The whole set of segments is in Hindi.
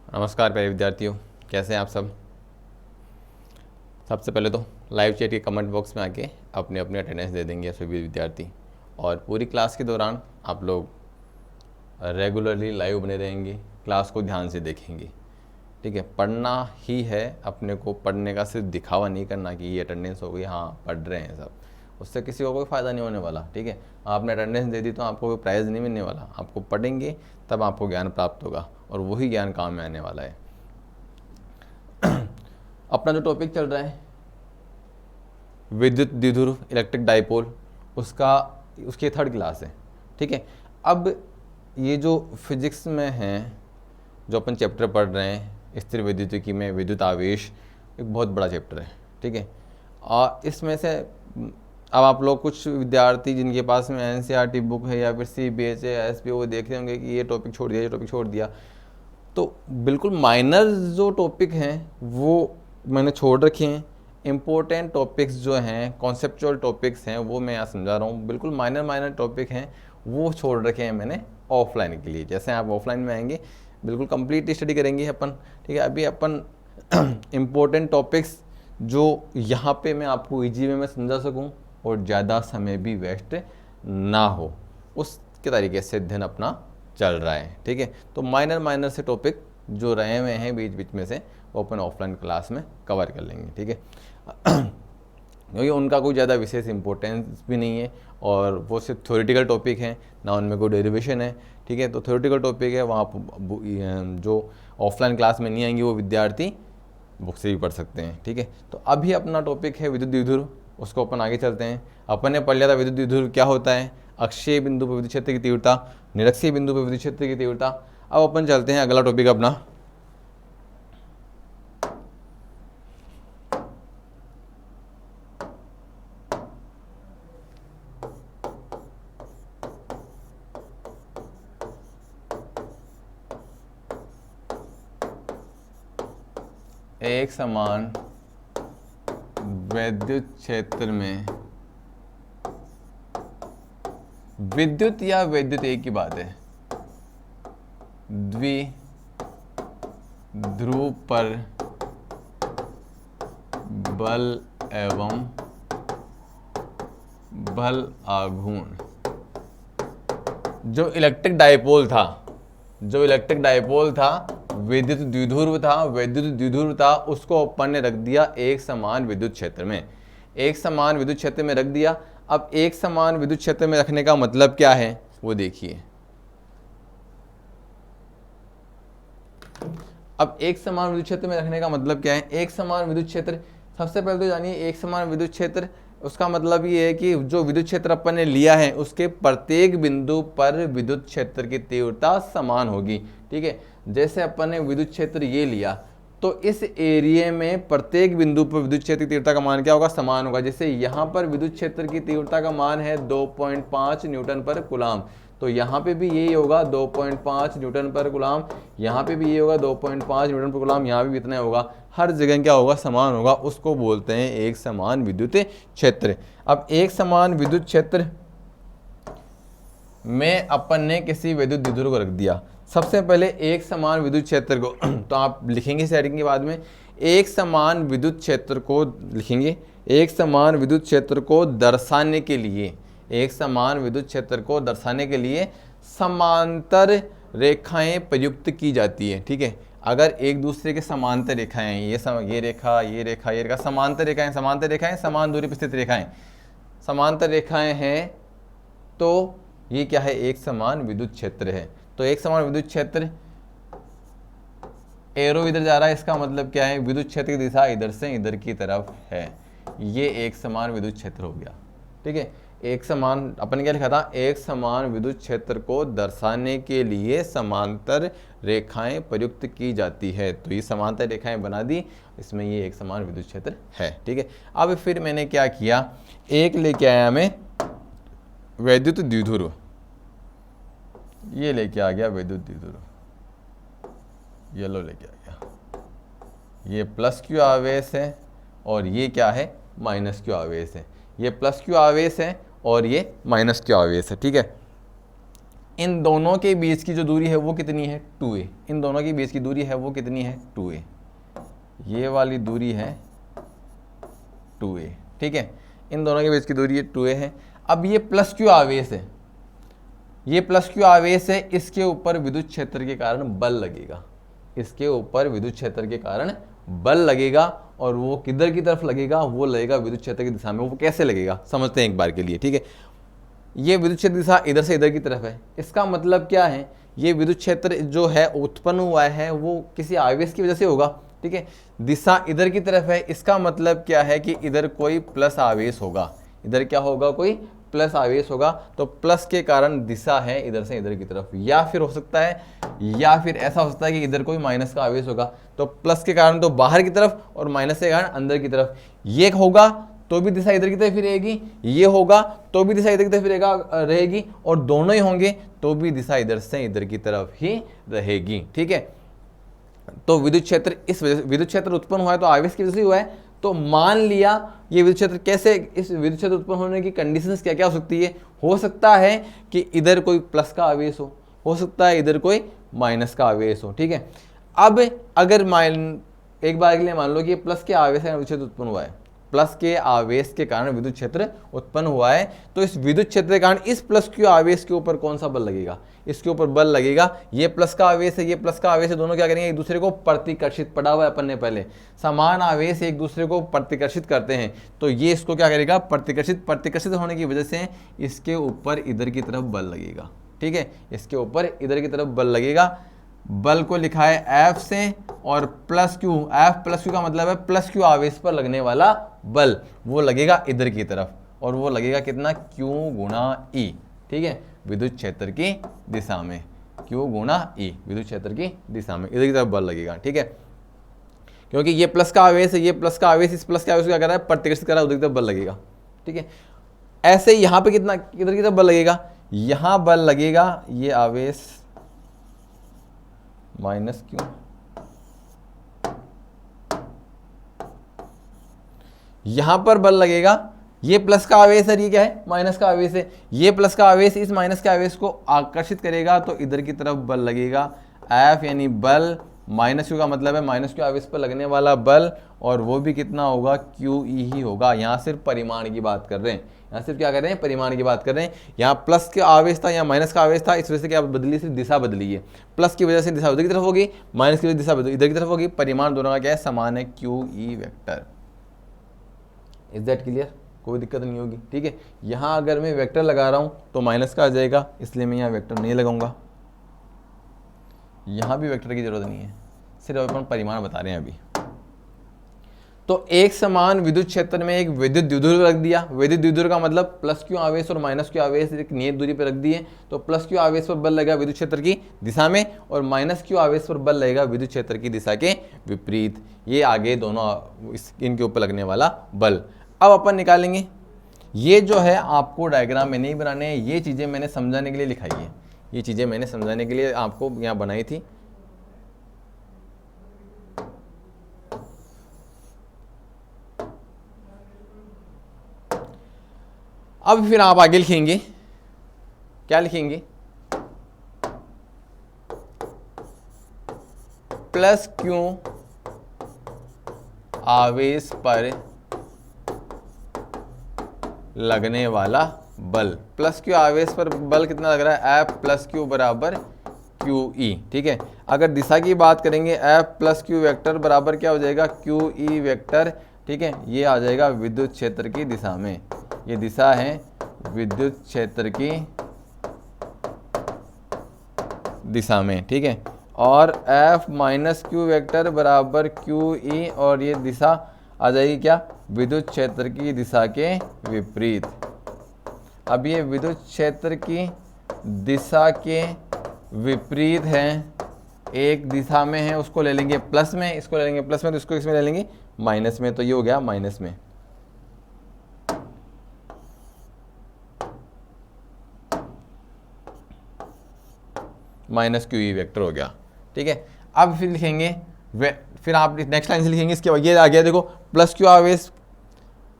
नमस्कार प्यारे विद्यार्थियों, कैसे हैं आप सब। सबसे पहले तो लाइव चैट के कमेंट बॉक्स में आके अपनी अपनी अटेंडेंस दे देंगे सभी विद्यार्थी, और पूरी क्लास के दौरान आप लोग रेगुलरली लाइव बने रहेंगे, क्लास को ध्यान से देखेंगे। ठीक है, पढ़ना ही है, अपने को पढ़ने का सिर्फ दिखावा नहीं करना कि ये अटेंडेंस हो गई, हाँ पढ़ रहे हैं सब, उससे किसी को कोई फ़ायदा नहीं होने वाला। ठीक है, आपने अटेंडेंस दे दी तो आपको कोई प्राइज़ नहीं मिलने वाला, आपको पढ़ेंगे तब आपको ज्ञान प्राप्त होगा और वही ज्ञान काम में आने वाला है। अपना जो टॉपिक चल रहा है विद्युत द्विध्रुव इलेक्ट्रिक डाइपोल, उसकी थर्ड क्लास है। ठीक है, अब ये जो फिजिक्स में है, जो अपन चैप्टर पढ़ रहे हैं स्थिर विद्युतिकी में विद्युत आवेश, एक बहुत बड़ा चैप्टर है। ठीक है, और इसमें से अब आप लोग कुछ विद्यार्थी जिनके पास में एनसीईआरटी बुक है या फिर सीबीएसई या एसपीओ, वो देख रहे होंगे कि ये टॉपिक छोड़ दिया, ये टॉपिक छोड़ दिया। तो बिल्कुल माइनर जो टॉपिक हैं वो मैंने छोड़ रखे हैं, इम्पोर्टेंट टॉपिक्स जो हैं, कॉन्सेप्चुअल टॉपिक्स हैं, वो मैं यहाँ समझा रहा हूँ। बिल्कुल माइनर टॉपिक हैं वो छोड़ रखे हैं मैंने ऑफलाइन के लिए। जैसे आप ऑफलाइन में आएंगे बिल्कुल कंप्लीट स्टडी करेंगे अपन। ठीक है, अभी अपन इम्पोर्टेंट टॉपिक्स जो यहाँ पे मैं आपको ईजी वे में समझा सकूँ और ज़्यादा समय भी वेस्ट ना हो, उसके तरीके से अध्ययन अपना चल रहा है। ठीक है, तो माइनर से टॉपिक जो रहे हुए हैं बीच बीच में से, वो अपन ऑफलाइन क्लास में कवर कर लेंगे। ठीक है, क्योंकि उनका कोई ज़्यादा विशेष इंपॉर्टेंस भी नहीं है और वो सिर्फ थ्योरेटिकल टॉपिक हैं ना, उनमें कोई डेरिवेशन है। ठीक है, तो थ्योरेटिकल टॉपिक है, वहाँ जो ऑफलाइन क्लास में नहीं आएंगे वो विद्यार्थी बुक से भी पढ़ सकते हैं। ठीक है, तो अभी अपना टॉपिक है विद्युत द्विध्रुव, उसको अपन आगे चलते हैं। अपन ने पढ़ लिया था विद्युत द्विध्रुव क्या होता है, अक्षीय बिंदु पर विद्युत क्षेत्र की तीव्रता, निरक्षीय बिंदु पर विद्युत क्षेत्र की तीव्रता। अब अपन चलते हैं अगला टॉपिक अपना एक समान विद्युत क्षेत्र में विद्युत या विद्युत एक ही बात है, द्विध्रुव पर बल एवं बल आघूर्ण। जो इलेक्ट्रिक डाइपोल था विद्युत द्विध्रुव था, उसको अपन ने रख दिया एक समान विद्युत क्षेत्र में, रख दिया। अब एक समान विद्युत क्षेत्र में रखने का मतलब क्या है वो देखिए। अब एक समान विद्युत क्षेत्र में रखने का मतलब क्या है, एक समान विद्युत क्षेत्र, सबसे पहले तो जानिए एक समान विद्युत क्षेत्र, उसका मतलब ये है कि जो विद्युत क्षेत्र अपन ने लिया है उसके प्रत्येक बिंदु पर विद्युत क्षेत्र की तीव्रता समान होगी। ठीक है, जैसे अपन ने विद्युत क्षेत्र ये लिया तो इस एरिया में प्रत्येक बिंदु पर विद्युत क्षेत्र की तीव्रता का मान क्या होगा, समान होगा। जैसे यहाँ पर विद्युत क्षेत्र की तीव्रता का मान है 2.5 न्यूटन पर कूलाम, तो यहाँ पे भी यही होगा 2.5 न्यूटन पर कूलाम, यहाँ पे भी ये होगा 2.5 न्यूटन पर कूलाम, यहाँ पे भी इतना होगा, हर जगह क्या होगा, समान होगा। उसको बोलते हैं एक समान विद्युत क्षेत्र। अब एक समान विद्युत क्षेत्र में अपन ने किसी विद्युत द्विध्रुव को रख दिया। सबसे पहले एक समान विद्युत क्षेत्र को तो आप लिखेंगे सेटिंग के बाद में, एक समान विद्युत क्षेत्र को लिखेंगे, एक समान विद्युत क्षेत्र को दर्शाने के लिए, एक समान विद्युत क्षेत्र को दर्शाने के लिए समांतर रेखाएं प्रयुक्त की जाती है। ठीक है, अगर एक दूसरे के समांतर रेखाएं, ये रेखा समांतर रेखाएं, समान दूरी पर स्थित रेखाएं, समांतर रेखाएं हैं, तो ये क्या है, एक समान विद्युत क्षेत्र है। तो एक समान विद्युत क्षेत्र, एरो इधर जा रहा है, इसका मतलब क्या है, विद्युत क्षेत्र की दिशा इधर से इधर की तरफ है, ये एक समान विद्युत क्षेत्र हो गया। ठीक है, एक समान, अपन क्या लिखा था, एक समान विद्युत क्षेत्र को दर्शाने के लिए समांतर रेखाएं प्रयुक्त की जाती है, तो ये समांतर रेखाएं बना दी, इसमें ये एक समान विद्युत क्षेत्र है। ठीक है, अब फिर मैंने क्या किया, एक लेके आया मैं विद्युत द्विध्रुव, ये लेके आ गया विद्युत द्विध्रुव, येलो लेके आ गया, ये प्लस क्यू आवेश है और ये क्या है, माइनस क्यू आवेश है। ये प्लस क्यू आवेश है और ये माइनस क्यू आवेश है। ठीक है, इन दोनों के बीच की जो दूरी है वो कितनी है 2a, इन दोनों के बीच की दूरी है वो कितनी है 2a, ये वाली दूरी है 2a, ठीक है, इन दोनों के बीच की दूरी 2a है। अब ये प्लस क्यू आवेश है, ये प्लस क्यू आवेश है, इसके ऊपर विद्युत क्षेत्र के कारण बल लगेगा, इसके ऊपर विद्युत क्षेत्र के कारण बल लगेगा, और वो किधर की तरफ लगेगा, वो लगेगा विद्युत क्षेत्र की दिशा में। वो कैसे लगेगा समझते हैं एक बार के लिए, ठीक है। ये विद्युत क्षेत्र दिशा इधर से इधर की तरफ है, इसका मतलब क्या है, ये विद्युत क्षेत्र जो है उत्पन्न हुआ है वो किसी आवेश की वजह से होगा, ठीक है। दिशा इधर की तरफ है, इसका मतलब क्या है कि इधर कोई प्लस आवेश होगा, इधर क्या होगा, कोई प्लस आवेश होगा, तो प्लस के कारण दिशा है इधर से इधर की तरफ। या फिर हो सकता है, या फिर ऐसा हो सकता है कि इधर कोई माइनस का आवेश होगा, तो प्लस के कारण तो बाहर की तरफ और माइनस के कारण अंदर की तरफ। ये होगा तो भी दिशा इधर की तरफ ही रहेगी, ये होगा तो भी दिशा इधर की तरफ रहेगी, और दोनों ही होंगे तो भी दिशा इधर से इधर की तरफ ही रहेगी, ठीक है। तो विद्युत क्षेत्र, इस वजह से विद्युत क्षेत्र उत्पन्न हुआ है तो आवेश की वजह से हुआ है। तो मान लिया ये विद्युत क्षेत्र कैसे, इस विद्युत क्षेत्र उत्पन्न होने की कंडीशंस क्या क्या हो सकती है। हो सकता है कि इधर कोई प्लस का आवेश हो सकता है इधर कोई माइनस का आवेश हो, ठीक है। अब अगर एक बार के लिए मान लो कि ये प्लस के आवेश का विद्युत क्षेत्र उत्पन्न हुआ है, प्लस के आवेश के कारण विद्युत क्षेत्र उत्पन्न हुआ है, तो इस विद्युत क्षेत्र के कारण इस प्लस क्यू आवेश के ऊपर कौन सा बल लगेगा, इसके ऊपर बल लगेगा। ये प्लस का आवेश है, ये प्लस का आवेश है, दोनों क्या करेंगे, एक दूसरे को प्रतिकर्षित, पढ़ा हुआ है अपन ने पहले, समान आवेश एक दूसरे को प्रतिकर्षित करते हैं, तो ये इसको क्या करेगा, प्रतिकर्षित होने की वजह से इसके ऊपर इधर की तरफ बल लगेगा, ठीक है, इसके ऊपर इधर की तरफ बल लगेगा। बल को लिखा है F से, और plus Q, F plus Q का मतलब है प्लस क्यू आवेश पर लगने वाला बल, वो लगेगा इधर की तरफ, और वो लगेगा कितना, Q गुणा E, ठीक है, विद्युत क्षेत्र की दिशा में, Q गुणा E विद्युत क्षेत्र की दिशा में इधर की तरफ बल लगेगा, ठीक है। क्योंकि ये प्लस का आवेश है, ये प्लस का आवेश इस प्लस के आवेश को क्या कर रहा है, प्रतिकर्षित कर रहा है, उधर की तरफ बल लगेगा, ठीक है। ऐसे ही यहाँ पे कितना, किधर की तरफ बल लगेगा, यहाँ बल लगेगा, ये आवेश माइनस क्यू, यहां पर बल लगेगा, ये प्लस का आवेश है, ये क्या है, माइनस का आवेश है, ये प्लस का आवेश इस माइनस के आवेश को आकर्षित करेगा, तो इधर की तरफ बल लगेगा F, यानी बल माइनस क्यू का मतलब है माइनस क्यू आवेश पर लगने वाला बल, और वो भी कितना होगा, QE ही होगा। यहाँ सिर्फ परिमाण की बात कर रहे हैं, यहाँ सिर्फ क्या कर रहे हैं, परिमाण की बात कर रहे हैं। यहाँ प्लस का आवेश था, यहाँ माइनस का आवेश था, इस वजह से क्या बदली, सिर्फ दिशा बदली है, प्लस की वजह से दिशा उधर की तरफ होगी, माइनस की वजह से दिशा इधर की तरफ होगी, परिमाण दोनों का क्या है, समान है, QE vector. Is that clear, कोई दिक्कत नहीं होगी, ठीक है। यहाँ अगर मैं वेक्टर लगा रहा हूँ तो माइनस का आ जाएगा, इसलिए मैं यहाँ वेक्टर नहीं लगाऊंगा, यहाँ भी वेक्टर की जरूरत नहीं है, सिर्फ अपन परिमाण बता रहे हैं अभी। तो एक समान विद्युत क्षेत्र में एक विद्युत द्विध्रुव रख दिया, विद्युत द्विध्रुव का मतलब प्लस क्यू आवेश और माइनस क्यू आवेश एक नियत दूरी पर रख दिए, तो प्लस क्यू आवेश पर बल लगेगा विद्युत क्षेत्र की दिशा में, और माइनस क्यू आवेश पर बल लगेगा विद्युत क्षेत्र की दिशा के विपरीत। ये आगे दोनों इनके ऊपर लगने वाला बल। अब अपन निकालेंगे, ये जो है आपको डायग्राम में नहीं बनाने हैं, ये चीज़ें मैंने समझाने के लिए लिखाई है, ये चीज़ें मैंने समझाने के लिए आपको यहाँ बनाई थी। अब फिर आप आगे लिखेंगे, क्या लिखेंगे, प्लस क्यू आवेश पर लगने वाला बल, प्लस क्यू आवेश पर बल कितना लग रहा है, F प्लस क्यू बराबर QE, ठीक है। अगर दिशा की बात करेंगे, F प्लस क्यू वेक्टर बराबर क्या हो जाएगा, QE वेक्टर, ठीक है। ये आ जाएगा विद्युत क्षेत्र की दिशा में, ये दिशा है विद्युत क्षेत्र की दिशा में, ठीक है। और F माइनस क्यू वेक्टर बराबर QE, और ये दिशा आ जाएगी क्या, विद्युत क्षेत्र की दिशा के विपरीत। अब ये विद्युत क्षेत्र की दिशा के विपरीत है, एक दिशा में है, उसको ले लेंगे प्लस में, इसको ले लेंगे प्लस में, तो इसको इसमें ले लेंगे माइनस में, तो ये हो गया माइनस में, माइनस QE वेक्टर हो गया, ठीक है। अब फिर लिखेंगे, फिर आप नेक्स्ट लाइन से लिखेंगे, इसके बाद ये आ गया, देखो प्लस क्यू आवेश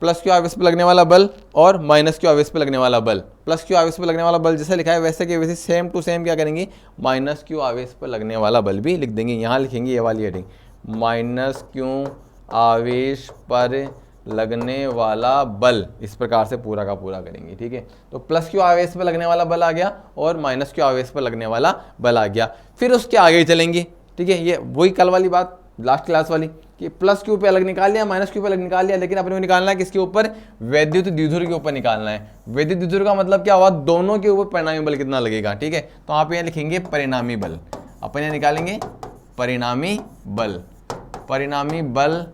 प्लस क्यू आवेश पर लगने वाला बल और माइनस क्यू आवेश पर लगने वाला बल। प्लस क्यू आवेश पर लगने वाला बल जैसे लिखा है वैसे के वैसे सेम टू सेम क्या करेंगे, माइनस क्यू आवेश पर लगने वाला बल भी लिख देंगे। यहाँ लिखेंगे ये वाली हेडिंग, माइनस क्यू आवेश पर लगने वाला बल, इस प्रकार से पूरा का पूरा करेंगे। ठीक है, तो प्लस क्यू आवेश पर लगने वाला बल आ गया और माइनस क्यू आवेश पर लगने वाला बल आ गया। फिर उसके आगे चलेंगे। ठीक है, ये वही कल वाली बात, लास्ट क्लास वाली, कि प्लस क्यू पे अलग निकाल लिया, माइनस क्यू पे अलग निकाल लिया, लेकिन अपने को निकालना है किसके ऊपर, वैद्युत द्विध्रुव के ऊपर निकालना है। वैद्युत द्विध्रुव का मतलब क्या हुआ, दोनों के ऊपर परिणामी बल कितना लगेगा। ठीक है, तो आप यहाँ लिखेंगे परिणामी बल, अपन यहाँ निकालेंगे परिणामी बल। परिणामी बल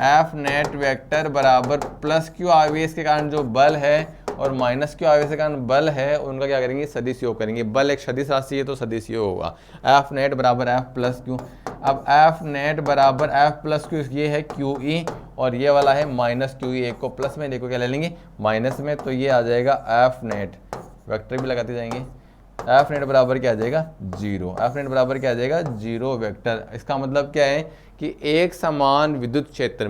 एफ नेट वेक्टर बराबर प्लस क्यू आवेश के कारण जो बल है और माइनस क्यू आवेश के कारण बल है, उनका क्या करेंगे, सदिश योग करेंगे। बल एक सदिश राशि है तो सदिश योग होगा। एफ नेट बराबर एफ प्लस क्यू। अब एफ नेट बराबर एफ प्लस क्यू, ये है क्यू ई और ये वाला है माइनस क्यू ई। एक को प्लस में, देखो क्या ले लेंगे माइनस में, तो ये आ जाएगा एफ नेट, वेक्टर भी लगाते जाएंगे। एफ नेट बराबर क्या आ जाएगा, जीरो। एफ नेट बराबर क्या आ जाएगा, जीरो वेक्टर। इसका मतलब क्या है कि एक समान विद्युत क्षेत्र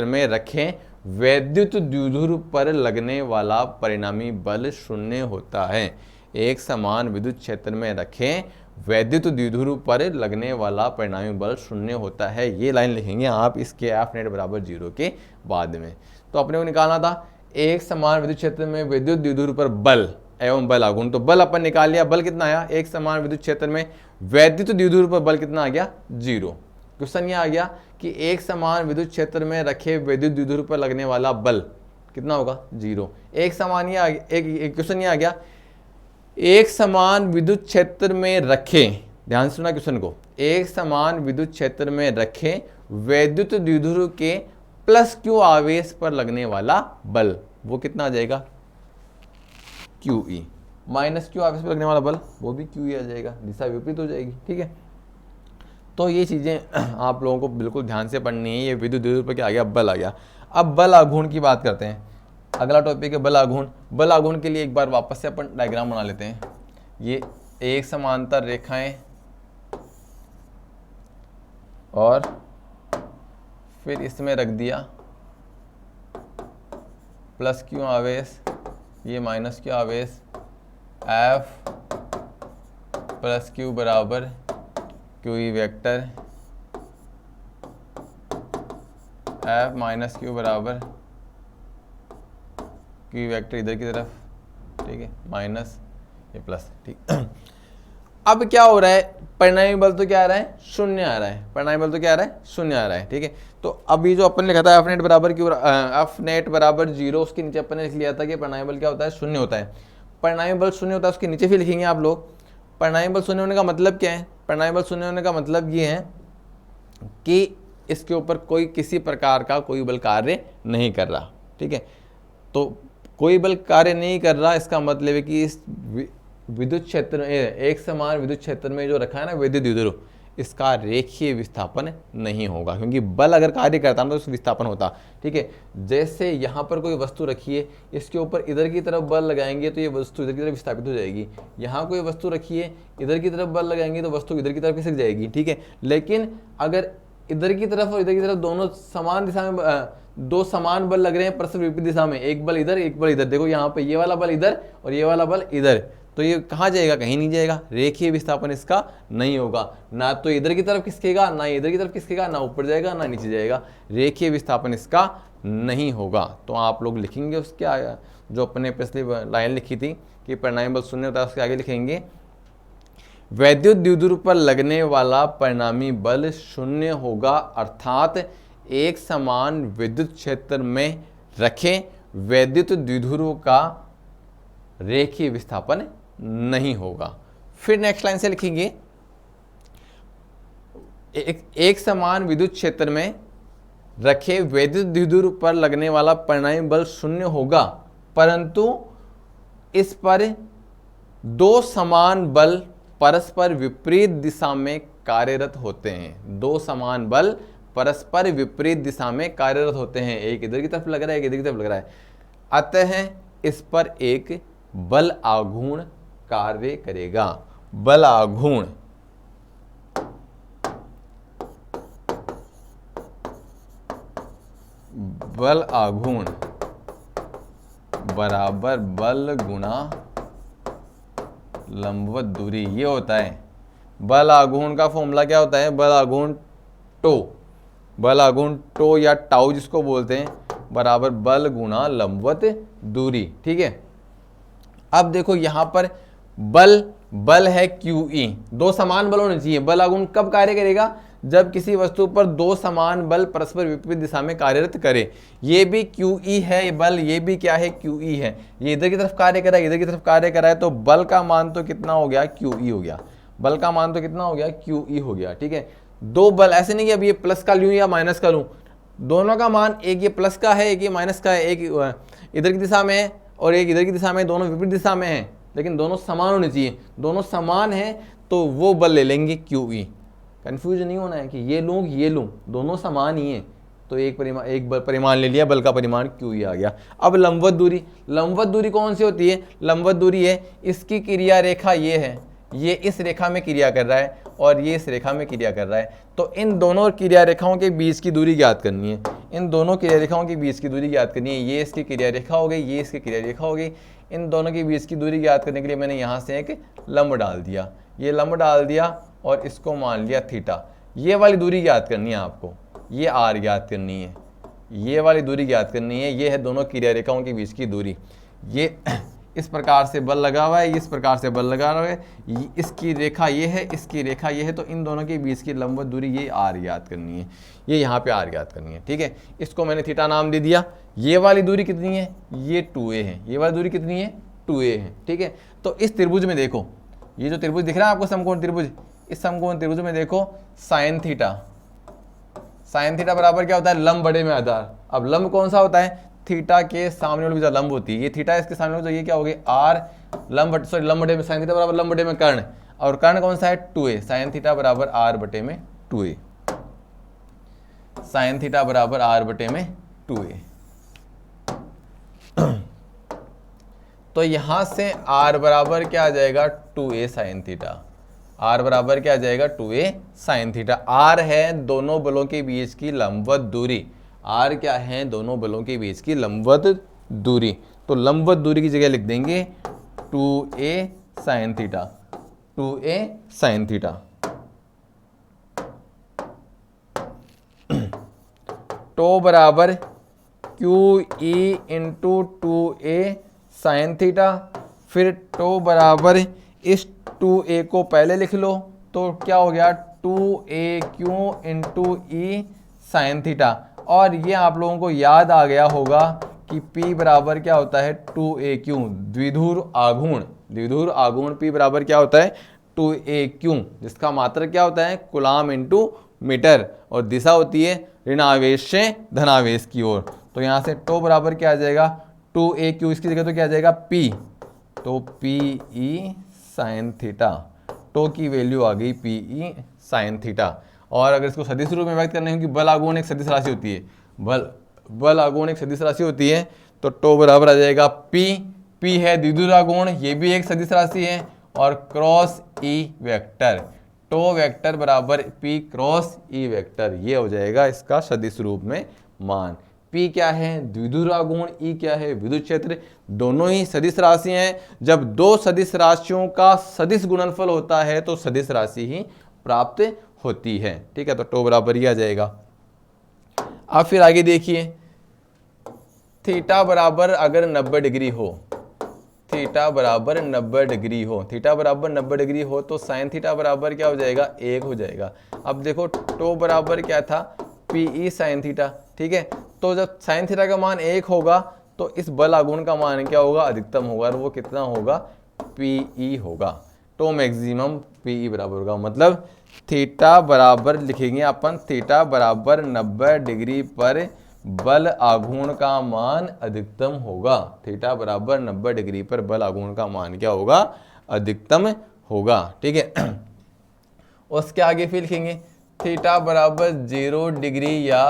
में रखें वैद्युत द्विध्रुव पर लगने वाला परिणामी बल शून्य होता है। एक समान विद्युत क्षेत्र में रखें वैद्युत द्विध्रुव पर लगने वाला परिणामी बल शून्य होता है। ये लाइन लिखेंगे आप इसके एफ नेट बराबर जीरो के बाद में। तो अपने को निकालना था एक समान विद्युत क्षेत्र में वैद्युत द्विध्रुव पर बल एवं बल आघूर्ण। तो बल अपन निकाल लिया, बल कितना आया, एक समान विद्युत क्षेत्र में वैद्युत द्विध्रुव पर बल कितना आ गया, जीरो। क्वेश्चन ये आ गया कि एक समान विद्युत क्षेत्र में रखे वैद्युत द्विध्रुव पर लगने वाला बल कितना होगा, जीरो। एक समान ये एक क्वेश्चन ये आ गया, एक समान विद्युत क्षेत्र में रखे, ध्यान से सुना क्वेश्चन को, एक समान विद्युत क्षेत्र में रखे वैद्युत द्विध्रुव के प्लस क्यू आवेश पर लगने वाला बल, वो कितना आ जाएगा, क्यू ई। माइनस क्यू आवेश पर लगने वाला बल, वो भी क्यू ई आ जाएगा, दिशा विपरीत हो जाएगी। ठीक है, तो ये चीज़ें आप लोगों को बिल्कुल ध्यान से पढ़नी है। ये विद्युत द्विध्रुव पर क्या आ गया, बल आ गया। अब बल आघूर्ण की बात करते हैं। अगला टॉपिक है बल आघूर्ण। बल आघूर्ण के लिए एक बार वापस से अपन डायग्राम बना लेते हैं। ये एक समांतर रेखाएं और फिर इसमें रख दिया प्लस क्यू आवेश, ये माइनस क्यू आवेश, एफ प्लस क्यू बराबर Q E vector, F minus Q बराबर क्यू वेक्टर इधर की तरफ। ठीक है, माइनस ये प्लस। ठीक अब क्या हो रहा है, परिणामी बल तो क्या आ रहा है, शून्य आ रहा है। परिणामी बल तो क्या आ रहा है, शून्य आ रहा है। ठीक है, तो अभी जो अपन ने लिखा था एफ नेट बराबर क्यू, एफ नेट बराबर जीरो, उसके नीचे अपन ने लिख लिया था कि परिणामी बल क्या होता है, शून्य होता है। परिणामी बल शून्य होता है, उसके नीचे फिर लिखेंगे आप लोग। परिणामी बल शून्य होने का मतलब क्या है, परिणामी बल शून्य होने का मतलब ये है कि इसके ऊपर कोई किसी प्रकार का कोई बल कार्य नहीं कर रहा। ठीक है, तो कोई बल कार्य नहीं कर रहा, इसका मतलब है कि इस विद्युत क्षेत्र में, एक समान विद्युत क्षेत्र में जो रखा है ना वैद्युत द्विध्रुव, इसका रेखीय विस्थापन नहीं होगा, क्योंकि बल अगर कार्य करता ना तो उसका विस्थापन होता। ठीक है, जैसे यहाँ पर कोई वस्तु रखी है, इसके ऊपर इधर की तरफ बल लगाएंगे तो ये वस्तु इधर की तरफ विस्थापित हो जाएगी। यहाँ कोई वस्तु रखी है, इधर की तरफ बल लगाएंगे तो वस्तु इधर की तरफ खिसक जाएगी। ठीक है, लेकिन अगर इधर की तरफ और इधर की तरफ दोनों समान दिशा में, दो समान बल लग रहे हैं परस्पर विपरीत दिशा में, एक बल इधर एक बल इधर, देखो यहाँ पे ये वाला बल इधर और ये वाला बल इधर, तो ये कहाँ जाएगा, कहीं नहीं जाएगा। रेखीय विस्थापन इसका नहीं होगा, ना तो इधर की तरफ खिसकेगा, ना इधर की तरफ खिसकेगा, ना ऊपर जाएगा ना नीचे जाएगा। रेखीय विस्थापन इसका नहीं होगा। तो आप लोग लिखेंगे उसके आगे जो अपने पिछली लाइन लिखी थी कि परिणामी बल शून्य होता है, उसके आगे लिखेंगे वैद्युत द्विध्रुव पर लगने वाला परिणामी बल शून्य होगा, अर्थात एक समान विद्युत क्षेत्र में रखें वैद्युत द्विध्रुव का रेखीय विस्थापन नहीं होगा। फिर नेक्स्ट लाइन से लिखेंगे एक समान विद्युत क्षेत्र में रखे वैद्युत द्विध्रुव पर लगने वाला परिणामी बल शून्य होगा, परंतु इस पर दो समान बल परस्पर विपरीत दिशा में कार्यरत होते हैं। दो समान बल परस्पर विपरीत दिशा में कार्यरत होते हैं, एक इधर की तरफ लग रहा है, एक इधर की तरफ लग रहा है। अतः इस पर एक बल आघूर्ण कार्य करेगा। बल आघूर्ण बल आघूर्ण बराबर बल गुणा लंबवत दूरी, ये होता है। बल आघूर्ण का फॉर्मूला क्या होता है? बल आघूर्ण टो, बल आघूर्ण टो या टाउ जिसको बोलते हैं, बराबर बल गुणा लंबवत दूरी। ठीक है, अब देखो यहां पर बल है QE, दो समान बल होने चाहिए। बल आघूर्ण कब कार्य करेगा? जब किसी वस्तु पर दो समान बल परस्पर विपरीत दिशा में कार्यरत करे। ये भी QE है बल, ये भी क्या है? QE है। ये इधर की तरफ कार्य कर रहा है, इधर की तरफ कार्य कर रहा है, तो बल का मान तो कितना हो गया? QE हो गया। बल का मान तो कितना हो गया? QE हो गया। ठीक है, दो बल, ऐसे नहीं कि अब ये प्लस का लूं या माइनस का लूं, दोनों का मान, एक ये प्लस का है, एक ये माइनस का है, एक इधर की दिशा में है और एक इधर की दिशा में, दोनों विपरीत दिशा में है, लेकिन दोनों समान होने चाहिए। दोनों समान है तो वो बल ले लेंगे QE। कंफ्यूजन नहीं होना है कि ये लूँ ये लूँ, दोनों समान ही हैं, तो एक परिमाण ले लिया, बल का परिमाण QE आ गया। अब लंबवत दूरी, लंबवत दूरी कौन सी होती है? लंबवत दूरी है इसकी क्रिया रेखा ये है, ये इस रेखा में क्रिया कर रहा है और ये इस रेखा में क्रिया कर रहा है, तो इन दोनों क्रिया रेखाओं के बीच की दूरी ज्ञात करनी है। इन दोनों क्रिया रेखाओं के बीच की दूरी ज्ञात करनी है। ये इसकी क्रिया रेखा हो गई, ये इसकी क्रिया रेखा हो गई। इन दोनों के बीच की दूरी ज्ञात करने के लिए मैंने यहाँ से एक लंब डाल दिया, ये लंब डाल दिया और इसको मान लिया थीटा। ये वाली दूरी ज्ञात करनी है आपको, ये R ज्ञात करनी है, ये वाली दूरी ज्ञात करनी है। ये है दोनों क्रिया रेखाओं के बीच की दूरी। ये इस प्रकार से बल लगा हुआ है, इस प्रकार से बल लगा हुआ है, इसकी रेखा ये है, इसकी रेखा ये है, तो इन दोनों के बीच की लंबवत दूरी ये R ज्ञात करनी है, ये यहाँ पे R ज्ञात करनी है। ठीक है, इसको मैंने थीटा नाम दे दिया। ये वाली दूरी कितनी है? ये 2a है। ये वाली दूरी कितनी है? 2a है। ठीक है, तो इस त्रिभुज में देखो, ये जो त्रिभुज दिख रहा है आपको, समकोण त्रिभुज, इस समकोण त्रिभुज में देखो साइन थीटा, साइन थीटा बराबर क्या होता है? लंब बटे में आधार। अब लंब कौन सा होता है? थीटा के सामने वाली भुजा लंब होती है। ये थीटा इसके सामने वाली, तो ये क्या हो गई? R लंब, सॉरी लंब बटे में, साइन थीटा बराबर लंब बटे में कर्ण, और कर्ण कौन सा है? 2a। साइन थीटा बराबर R बटे में 2a, साइन थीटा बराबर R बटे में 2a। तो यहां से R बराबर क्या आ जाएगा? 2a sine theta. R बराबर क्या आ जाएगा? 2a sine theta. R है दोनों बलों के बीच की लंबवत दूरी। R क्या है? दोनों बलों के बीच की लंबवत दूरी। तो लंबवत दूरी की जगह लिख देंगे 2a sine theta, 2a sine theta. Tau बराबर QE into 2a sine theta, फिर टो बराबर इस 2a को पहले लिख लो तो क्या हो गया? 2aq into E sine theta. और ये आप लोगों को याद आ गया होगा कि P बराबर क्या होता है? 2aq, द्विध्रुव आघूर्ण, द्विध्रुव आघूर्ण P बराबर क्या होता है? 2aq, जिसका मात्रक क्या होता है? कूलाम इंटू मीटर, और दिशा होती है ऋणावेश से धनावेश की ओर। तो यहाँ से टो बराबर क्या आ जाएगा? 2aq, इसकी जगह तो क्या आ जाएगा? P, तो PE साइन थीटा। टो की वैल्यू आ गई PE साइन थीटा। और अगर इसको सदिश रूप में व्यक्त करना है, क्योंकि बल आघूर्ण एक सदिश राशि होती है, बल आघूर्ण एक सदिश राशि होती है, तो टो बराबर आ जाएगा P है द्विध्रुव आघूर्ण, ये भी एक सदिश राशि है, और cross E vector, tau vector बराबर P क्रॉस E वेक्टर, ये हो जाएगा इसका सदिश रूप में मान। P क्या है? द्विध्रुव आघूर्ण, E क्या है? विद्युत क्षेत्र। दोनों ही सदिश राशि हैं। जब दो सदिश राशियों का सदिश गुणनफल होता है तो सदिश राशि ही प्राप्त होती है। ठीक है, तो टो बराबर ही आ जाएगा। अब फिर आगे देखिए, थीटा बराबर अगर 90 डिग्री हो, थीटा बराबर 90 डिग्री हो, थीटा बराबर 90 डिग्री हो तो साइन थीटा बराबर क्या हो जाएगा? 1 हो जाएगा। अब देखो टो बराबर क्या था? PE sine theta. ठीक है, तो जब साइन थीटा का मान 1 होगा तो इस बल आघूर्ण का मान क्या होगा? अधिकतम होगा, और वो कितना होगा? PE होगा। टो मैक्सिमम PE बराबर होगा, मतलब थीटा बराबर लिखेंगे अपन, थीटा बराबर 90 डिग्री पर बल आघूर्ण का मान अधिकतम होगा। थीटा बराबर 90 डिग्री पर बल आघूर्ण का मान क्या होगा? अधिकतम होगा। ठीक है, उसके आगे फिर लिखेंगे थीटा बराबर 0 डिग्री या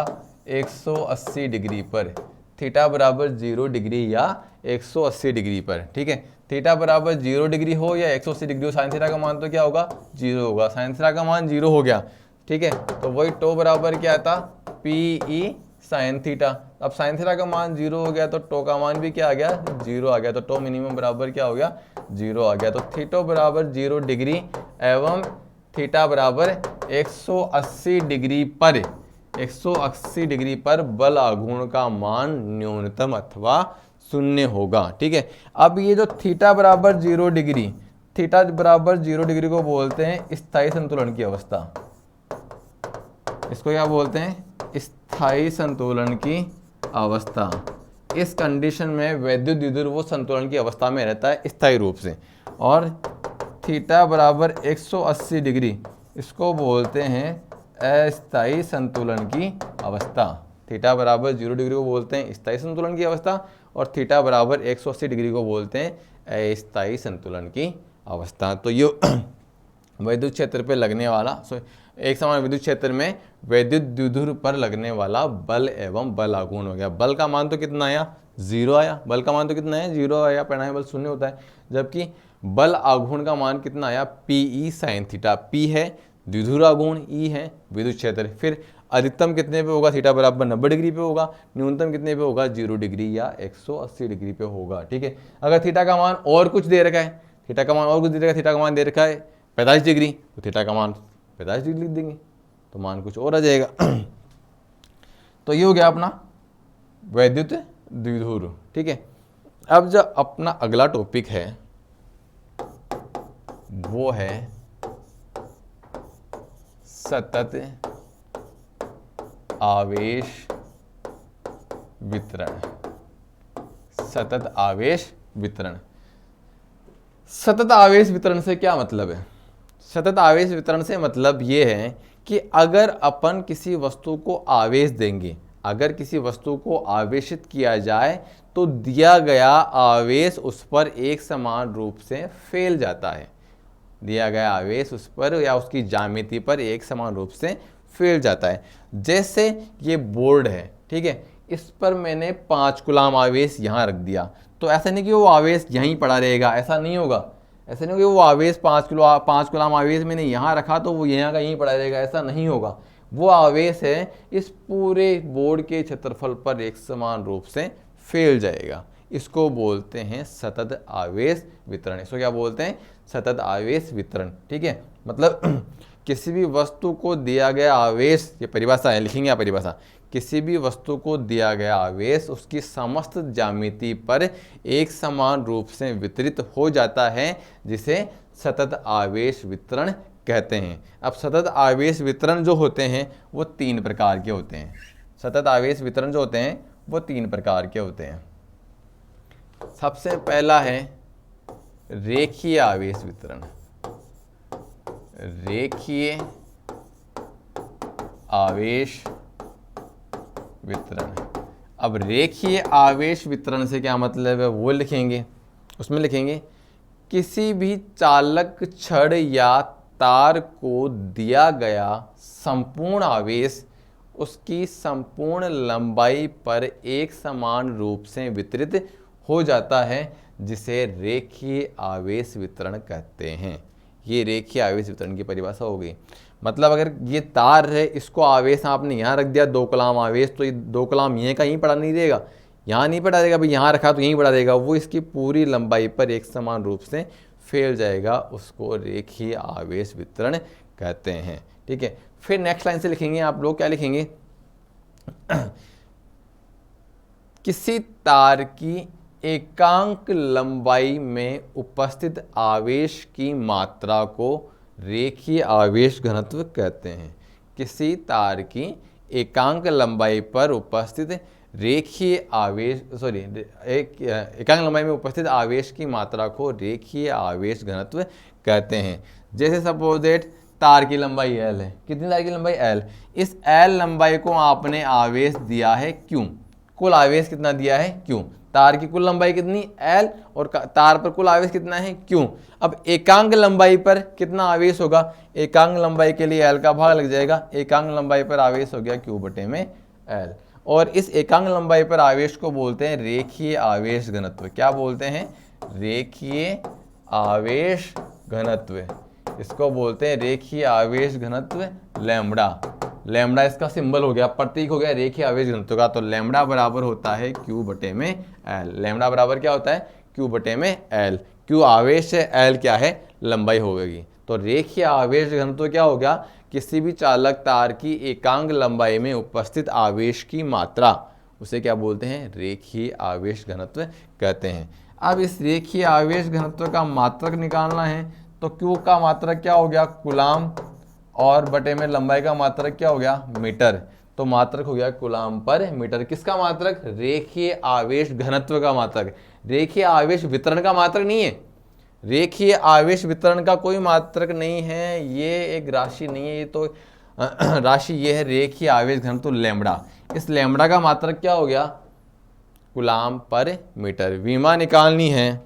180 डिग्री पर, थीटा बराबर 0 डिग्री या 180 डिग्री पर। ठीक है, थीटा बराबर 0 डिग्री हो या 180 डिग्री हो, साइन थीटा का मान तो क्या होगा? 0 होगा। साइन थीटा का मान 0 हो गया। ठीक है, तो वही टो बराबर क्या था? PE sine theta. अब साइन थीटा का मान 0 हो गया तो टो का मान भी क्या आ गया, 0 आ गया। तो टो मिनिमम बराबर क्या हो गया, 0 आ गया। तो थीटो बराबर 0 डिग्री एवं थीटा बराबर 180 डिग्री पर 180 डिग्री पर बल आघूर्ण का मान न्यूनतम अथवा शून्य होगा। ठीक है, अब ये जो थीटा बराबर 0 डिग्री, थीटा बराबर 0 डिग्री को बोलते हैं स्थायी संतुलन की अवस्था। इसको क्या बोलते हैं, स्थायी संतुलन की अवस्था। इस कंडीशन में वैद्युत द्विध्रुव वो संतुलन की अवस्था में रहता है स्थायी रूप से। और थीटा बराबर 180 डिग्री, इसको बोलते हैं अस्थायी संतुलन की अवस्था। थीटा बराबर 0 डिग्री को बोलते हैं स्थायी संतुलन की अवस्था और थीटा बराबर 180 डिग्री को बोलते हैं अस्थायी संतुलन की अवस्था। तो ये विद्युत क्षेत्र पे लगने वाला, एक समान विद्युत क्षेत्र में वैद्युत द्विध्रुव पर लगने वाला बल एवं बल आघूर्ण हो गया। बल का मान तो कितना आया, 0 आया। बल का मान तो कितना है, 0 आया, परिणामी बल 0 होता है। जबकि बल आघूर्ण का मान कितना आया, पी साइन थीटा। पी है द्विध्रुव आघूर्ण, ई है विद्युत क्षेत्र। फिर अधिकतम कितने पे होगा, थीटा बराबर 90 डिग्री पे होगा। न्यूनतम कितने पे होगा, 0 डिग्री या 180 डिग्री पे होगा। ठीक है, अगर थीटा का मान और कुछ दे रखा है, थीटा का मान और कुछ दे रखा है, थीटा का मान दे रखा है 45 डिग्री, तो थीटा का मान 45 डिग्री लिख देंगे तो मान कुछ और आ जाएगा। तो ये हो गया अपना वैद्युत द्विध्रुव। ठीक है, अब जो अपना अगला टॉपिक है वो है सतत आवेश वितरण। सतत आवेश वितरण। सतत आवेश वितरण से क्या मतलब है, सतत आवेश वितरण से मतलब ये है कि अगर अपन किसी वस्तु को आवेश देंगे, अगर किसी वस्तु को आवेशित किया जाए तो दिया गया आवेश उस पर एक समान रूप से फैल जाता है। दिया गया आवेश उस पर या उसकी ज्यामिति पर एक समान रूप से फैल जाता है। जैसे ये बोर्ड है, ठीक है, इस पर मैंने 5 कूलाम आवेश यहाँ रख दिया, तो ऐसा नहीं कि वो आवेश यहीं पड़ा रहेगा, ऐसा नहीं होगा। ऐसा नहीं होगा कि वो आवेश 5 कूलाम आवेश मैंने यहाँ रखा तो वो यहाँ का यहीं पड़ा रहेगा, ऐसा नहीं होगा। वो आवेश है इस पूरे बोर्ड के क्षेत्रफल पर एक समान रूप से फैल जाएगा। इसको बोलते हैं सतत आवेश वितरण। इसको क्या बोलते हैं, सतत आवेश वितरण। ठीक है, मतलब किसी भी वस्तु को दिया गया आवेश, ये परिभाषा है, लिखेंगे आप परिभाषा, किसी भी वस्तु को दिया गया आवेश उसकी समस्त ज्यामिति पर एक समान रूप से वितरित हो जाता है, जिसे सतत आवेश वितरण कहते हैं। अब सतत आवेश वितरण जो होते हैं वो 3 प्रकार के होते हैं। सतत आवेश वितरण जो होते हैं वो 3 प्रकार के होते हैं। सबसे पहला है रेखीय आवेश वितरण। रेखीय आवेश वितरण। अब रेखीय आवेश वितरण से क्या मतलब है वो लिखेंगे। उसमें लिखेंगे किसी भी चालक छड़ या तार को दिया गया संपूर्ण आवेश उसकी संपूर्ण लंबाई पर एक समान रूप से वितरित हो जाता है, जिसे रेखीय आवेश वितरण कहते हैं। ये रेखीय आवेश वितरण की परिभाषा हो गई। मतलब अगर ये तार है, इसको आवेश आपने यहाँ रख दिया 2 कूलाम आवेश, तो ये 2 कूलाम यहीं का यहीं पड़ा नहीं रहेगा, यहाँ नहीं पड़ा रहेगा, भाई यहाँ रखा तो यहीं पड़ा रहेगा, वो इसकी पूरी लंबाई पर एक समान रूप से फैल जाएगा। उसको रेखीय आवेश वितरण कहते हैं। ठीक है, फिर नेक्स्ट लाइन से लिखेंगे आप लोग, क्या लिखेंगे, किसी तार की एकांक लंबाई में उपस्थित आवेश की मात्रा को रेखीय आवेश घनत्व कहते हैं। किसी तार की एकांक लंबाई पर उपस्थित रेखीय आवेश एकांक लंबाई में उपस्थित आवेश की मात्रा को रेखीय आवेश घनत्व कहते हैं। जैसे सपोज दैट तार की लंबाई L है। कितनी तार की लंबाई L? इस L लंबाई को आपने आवेश दिया है Q। कुल आवेश कितना दिया है Q। तार की कुल लंबाई कितनी L और तार पर कुल आवेश कितना है Q। अब एकांक लंबाई पर कितना आवेश होगा, एकांक लंबाई के लिए L का भाग लग जाएगा, एकांक लंबाई पर आवेश हो गया Q/L। और इस एकांक लंबाई पर आवेश को बोलते हैं रेखीय आवेश घनत्व। क्या बोलते हैं, रेखीय आवेश घनत्व। इसको बोलते हैं रेखीय आवेश घनत्व लैम्बडा। लैम्बडा इसका सिंबल हो गया, प्रतीक हो गया रेखीय आवेश घनत्व का। तो लैम्बडा बराबर होता है Q बटे में L। लैम्बडा बराबर क्या होता है? Q बटे में L। Q आवेश है, L क्या है? लंबाई होगी। तो रेखीय आवेश घनत्व क्या हो गया? किसी भी चालक तार की एकांक लंबाई में उपस्थित आवेश की मात्रा, उसे क्या बोलते हैं? रेखीय आवेश घनत्व कहते हैं। अब इस रेखीय आवेश घनत्व का मात्रक निकालना है, तो Q का मात्रक क्या हो गया? कूलाम, और बटे में लंबाई का मात्रक क्या हो गया? मीटर। तो मात्रक हो गया कूलाम पर मीटर। किसका मात्रक? रेखीय आवेश घनत्व का मात्रक। रेखीय आवेश वितरण का मात्रक नहीं है। रेखीय आवेश वितरण का कोई मात्रक नहीं है, ये एक राशि नहीं है, ये तो राशि ये है रेखीय आवेश घनत्व लैम्बडा। इस लैम्बडा का मात्रक क्या हो गया? कूलाम पर मीटर। विमा निकालनी है,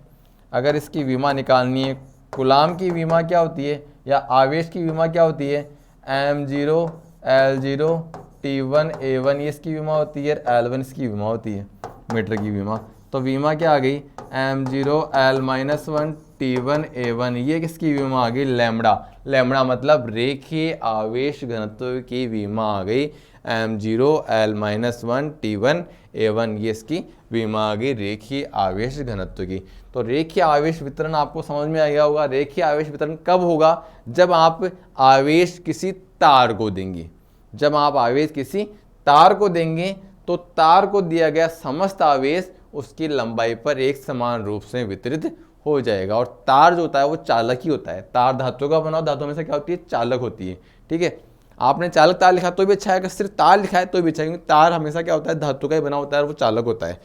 अगर इसकी विमा निकालनी है, कूलाम की विमा क्या होती है या आवेश की विमा क्या होती है? m0 l0 t1 a1 ये इसकी विमा होती है, l1 इसकी विमा होती है, मीटर की विमा। तो विमा क्या आ गई? m0 l-1 t1 a1 ये किसकी विमा आ गई? लैम्बडा। लैम्बडा मतलब रेखीय आवेश घनत्व की विमा आ गई m0 l-1 t1 a1 ये इसकी विमा आ गई रेखीय आवेश घनत्व की। तो रेखीय आवेश वितरण आपको समझ में आ गया होगा। रेखीय आवेश वितरण कब होगा? जब आप आवेश किसी तार को देंगे। जब आप आवेश किसी तार को देंगे तो तार को दिया गया समस्त आवेश उसकी लंबाई पर एक समान रूप से वितरित हो जाएगा। और तार जो होता है वो चालक ही होता है। तार धातु का बना, धातु में से क्या होती है? चालक होती है। ठीक है, आपने चालक तार लिखा तो भी अच्छा है, अगर सिर्फ तार लिखा है तो भी अच्छा है, क्योंकि तार हमेशा क्या होता है? धातु का ही बना होता है और वो चालक होता है।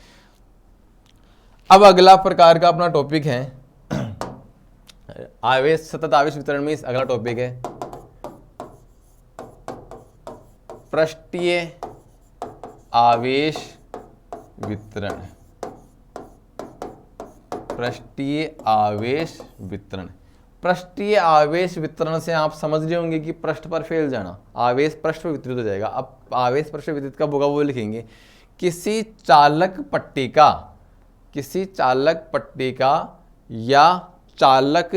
अब अगला प्रकार का अपना टॉपिक है आवेश, सतत आवेश वितरण में अगला टॉपिक है पृष्ठीय आवेश वितरण। पृष्ठीय आवेश वितरण। पृष्ठीय आवेश वितरण से आप समझ रहे होंगे कि पृष्ठ पर फैल जाना, आवेश पृष्ठ पर वितरित हो जाएगा। अब आवेश पृष्ठ पर वितरित कब होगा वो लिखेंगे। किसी चालक पट्टिका या चालक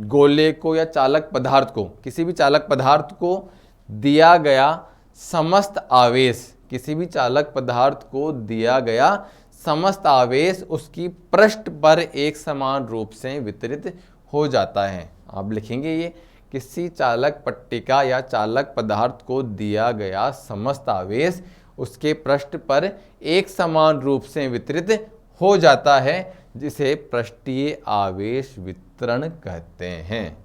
गोले को या चालक पदार्थ को, किसी भी चालक पदार्थ को दिया गया समस्त आवेश, किसी भी चालक पदार्थ को दिया गया समस्त आवेश उसकी पृष्ठ पर एक समान रूप से वितरित हो जाता है। आप लिखेंगे ये, किसी चालक पट्टिका या चालक पदार्थ को दिया गया समस्त आवेश उसके पृष्ठ पर एक समान रूप से वितरित हो जाता है, जिसे पृष्ठीय आवेश वितरण कहते हैं।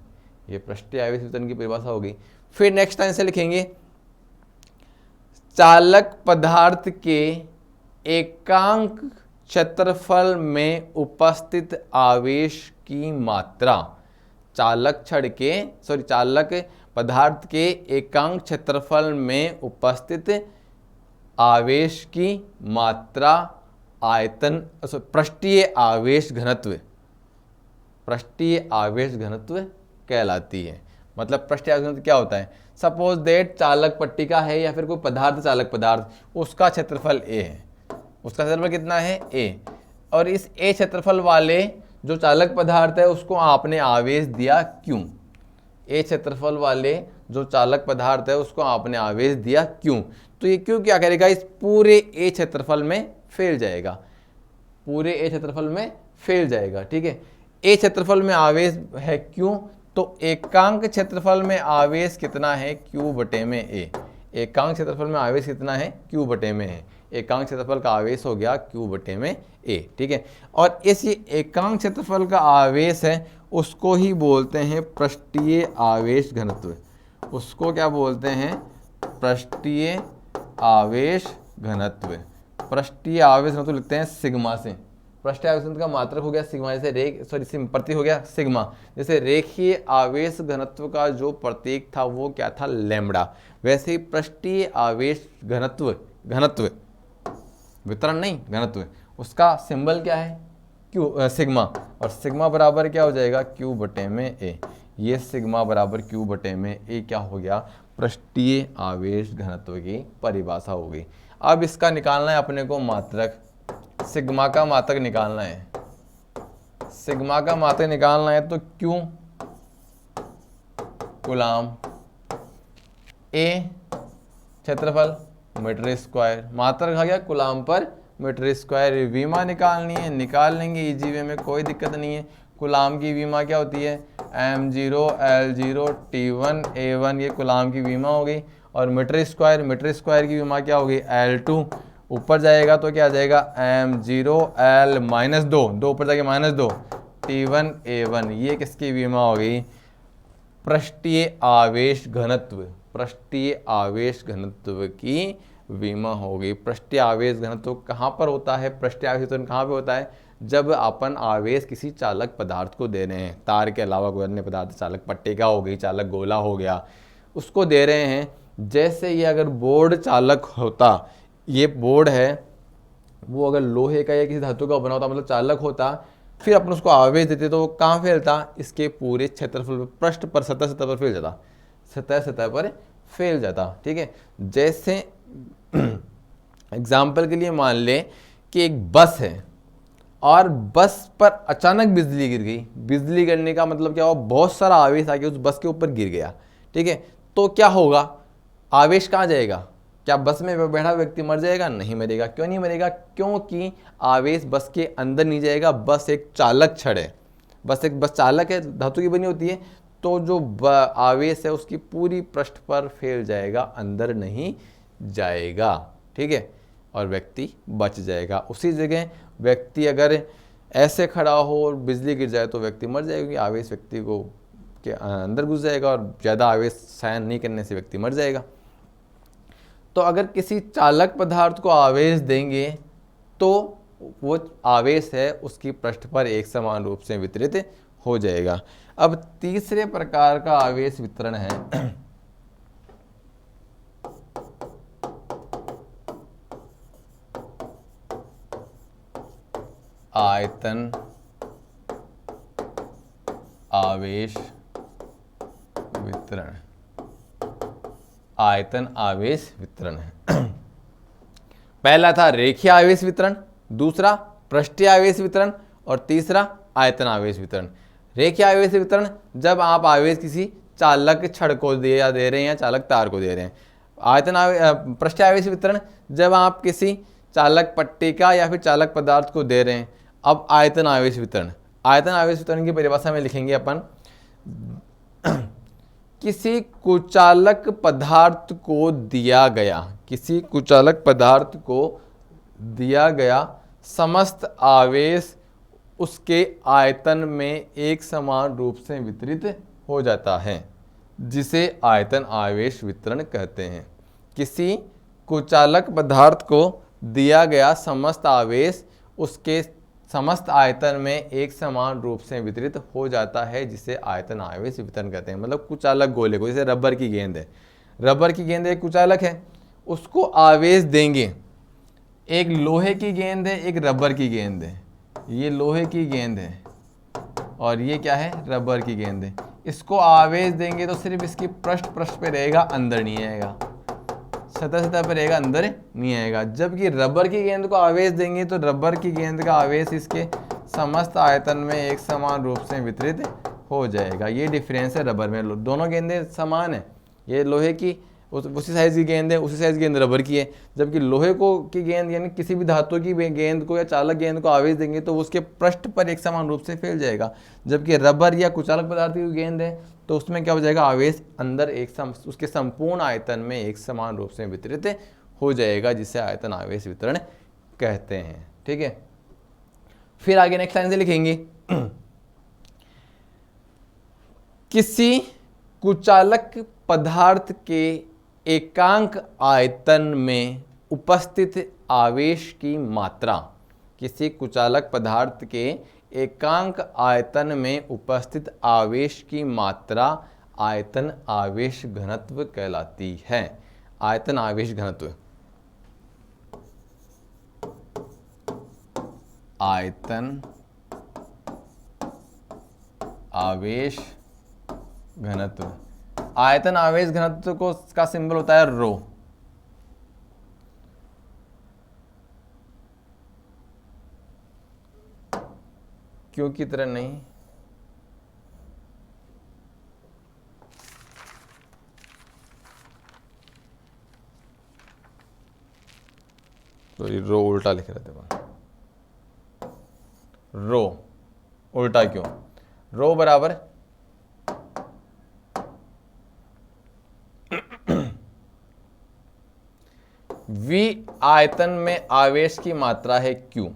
ये पृष्ठीय आवेश वितरण की परिभाषा हो गई। फिर नेक्स्ट लाइन से लिखेंगे चालक पदार्थ के एकांक क्षेत्रफल में उपस्थित आवेश की मात्रा। चालक पदार्थ के एकांक क्षेत्रफल में उपस्थित आवेश की मात्रा आयतन पृष्ठीय आवेश घनत्व कहलाती है। मतलब पृष्ठीय आवेश घनत्व क्या होता है? सपोज दैट चालक पट्टिका है या फिर कोई पदार्थ, चालक पदार्थ, उसका क्षेत्रफल a है। उसका क्षेत्रफल कितना है? a। और इस a क्षेत्रफल वाले जो चालक पदार्थ है उसको आपने आवेश दिया q। a क्षेत्रफल वाले जो चालक पदार्थ है उसको आपने आवेश दिया q। तो ये q क्या करेगा? इस पूरे a क्षेत्रफल में फैल जाएगा, पूरे a क्षेत्रफल में फैल जाएगा। ठीक है, a क्षेत्रफल में आवेश है q, तो एकांक क्षेत्रफल में आवेश कितना है? q बटे में a। एकांक क्षेत्रफल में आवेश कितना है? q बटे में है। एकांक क्षेत्रफल का आवेश हो गया q बटे में a। ठीक है, और इस एकांक क्षेत्रफल का आवेश है उसको ही बोलते हैं पृष्ठीय आवेश घनत्व। उसको क्या बोलते हैं? पृष्ठीय आवेश घनत्व। पृष्ठीय आवेश घनत्व लिखते हैं सिग्मा से। पृष्ठीय आवेश घनत्व का मात्रक हो गया सिग्मा, जैसे प्रतीक हो गया सिग्मा। जैसे रेखीय आवेश घनत्व का जो प्रतीक था वो क्या था? लैम्बडा। वैसे ही पृष्ठीय आवेश घनत्व वितरण नहीं, घनत्व, उसका सिंबल क्या है? Q, sigma. और सिग्मा बराबर क्या हो जाएगा? क्यू बटे में ए। ये सिग्मा बराबर क्यू बटे में ए क्या हो गया? पृष्ठीय आवेश घनत्व की परिभाषा हो गई। अब इसका निकालना है अपने को मात्रक। सिग्मा का मात्रक निकालना है। सिग्मा का मात्रक निकालना है तो क्यू कूलाम ए क्षेत्रफल मीटर स्क्वायर, मात्रा रखा गया कूलाम पर मीटर स्क्वायर। विमा निकालनी है, निकाल लेंगे इजी वे में, कोई दिक्कत नहीं है। कूलाम की विमा क्या होती है, m0 l0 t1 a1, ये कूलाम की विमा हो गई। और मीटर स्क्वायर की विमा क्या होगी, l2, ऊपर जाएगा तो क्या आ जाएगा m0 l -2 ऊपर जाके -2 t1 a1, ये किसकी विमा हो गई, पृष्ठीय आवेश घनत्व, पृष्ठीय आवेश घनत्व की विमा होगी। पृष्ठीय आवेश घनत्व कहाँ पर होता है, पृष्ठीय आवेश घनत्व कहाँ पे होता है, जब अपन आवेश किसी चालक पदार्थ को दे रहे हैं, तार के अलावा कोई अन्य पदार्थ, चालक पट्टिका हो गई, चालक गोला हो गया, उसको दे रहे हैं। जैसे ये अगर बोर्ड चालक होता, ये बोर्ड है, वो अगर लोहे का या किसी धातु का बना होता, मतलब चालक होता, फिर अपन उसको आवेश देते तो वो कहाँ फैलता, इसके पूरे क्षेत्रफल पर, पृष्ठ पर, सतह पर फैल जाता, सतह पर फैल जाता। ठीक है, जैसे एग्जाम्पल के लिए मान ले कि एक बस है और बस पर अचानक बिजली गिर गई। बिजली गिरने का मतलब क्या हुआ, बहुत सारा आवेश आके उस बस के ऊपर गिर गया। ठीक है, तो क्या होगा, आवेश कहाँ जाएगा, क्या बस में बैठा व्यक्ति मर जाएगा, नहीं मरेगा। क्यों नहीं मरेगा, क्योंकि आवेश बस के अंदर नहीं जाएगा, बस एक चालक छड़ है, बस चालक है, धातु की बनी होती है, तो जो आवेश है उसकी पूरी पृष्ठ पर फैल जाएगा, अंदर नहीं जाएगा। ठीक है, और व्यक्ति बच जाएगा। उसी जगह व्यक्ति अगर ऐसे खड़ा हो और बिजली गिर जाए तो व्यक्ति मर जाएगा, क्योंकि आवेश व्यक्ति को के अंदर घुस जाएगा और ज़्यादा आवेश सहन नहीं करने से व्यक्ति मर जाएगा। तो अगर किसी चालक पदार्थ को आवेश देंगे तो वो आवेश है उसकी पृष्ठ पर एक समान रूप से वितरित हो जाएगा। अब तीसरे प्रकार का आवेश वितरण है आयतन आवेश वितरण। आयतन आवेश वितरण है। पहला था रेखीय आवेश वितरण, दूसरा पृष्ठीय आवेश वितरण और तीसरा आयतन आवेश वितरण। रेखीय आवेश वितरण जब आप आवेश किसी चालक छड़ को दे रहे हैं या चालक तार को दे रहे हैं। पृष्ठीय आवेश वितरण जब आप किसी चालक पट्टिका या फिर चालक पदार्थ को दे रहे हैं। अब आयतन आवेश वितरण, आयतन आवेश वितरण की परिभाषा में लिखेंगे अपन, किसी कुचालक पदार्थ को दिया गया, किसी कुचालक पदार्थ को दिया गया समस्त आवेश उसके आयतन में एक समान रूप से वितरित हो जाता है, जिसे आयतन आवेश वितरण कहते हैं। किसी कुचालक पदार्थ को दिया गया समस्त आवेश उसके समस्त आयतन में एक समान रूप से वितरित हो जाता है, जिसे आयतन आवेश वितरण कहते हैं। मतलब कुचालक गोले को, जैसे रबर की गेंद है, रबर की गेंद एक कुचालक है, उसको आवेश देंगे। एक लोहे की गेंद है, एक रबर की गेंद है, ये लोहे की गेंद है और ये क्या है, रबर की गेंद है। इसको आवेश देंगे तो सिर्फ इसकी पृष्ठ पे रहेगा, अंदर नहीं आएगा, सतह पर रहेगा, अंदर नहीं आएगा। जबकि रबर की गेंद को आवेश देंगे तो रबर की गेंद का आवेश इसके समस्त आयतन में एक समान रूप से वितरित हो जाएगा। ये डिफरेंस है रबर में, दोनों गेंदें समान है। ये लोहे की उसी साइज की गेंद है, उसी साइज की गेंद रबर की है। जबकि लोहे को की गेंद यानी किसी भी धातु की गेंद को या चालक गेंद को आवेश देंगे तो उसके पृष्ठ पर एक समान रूप से फैल जाएगा। जबकि रबर या कुचालक पदार्थ की गेंद है तो उसमें क्या हो जाएगा, आवेश अंदर उसके संपूर्ण आयतन में एक समान रूप से वितरित हो जाएगा, जिसे आयतन आवेश वितरण कहते हैं। ठीक है, फिर आगे नेक्स्ट लाइन से लिखेंगे, किसी कुचालक पदार्थ के एकांक आयतन में उपस्थित आवेश की मात्रा, किसी कुचालक पदार्थ के एकांक आयतन में उपस्थित आवेश की मात्रा आयतन आवेश घनत्व कहलाती है। आयतन आवेश घनत्व, आयतन आवेश घनत्व। आयतन आवेश घनत्व को का सिंबल होता है रो। क्यों की तरह नहीं, सॉरी रो उल्टा लिख रहे थे, रो उल्टा क्यों, रो बराबर V आयतन में आवेश की मात्रा है Q,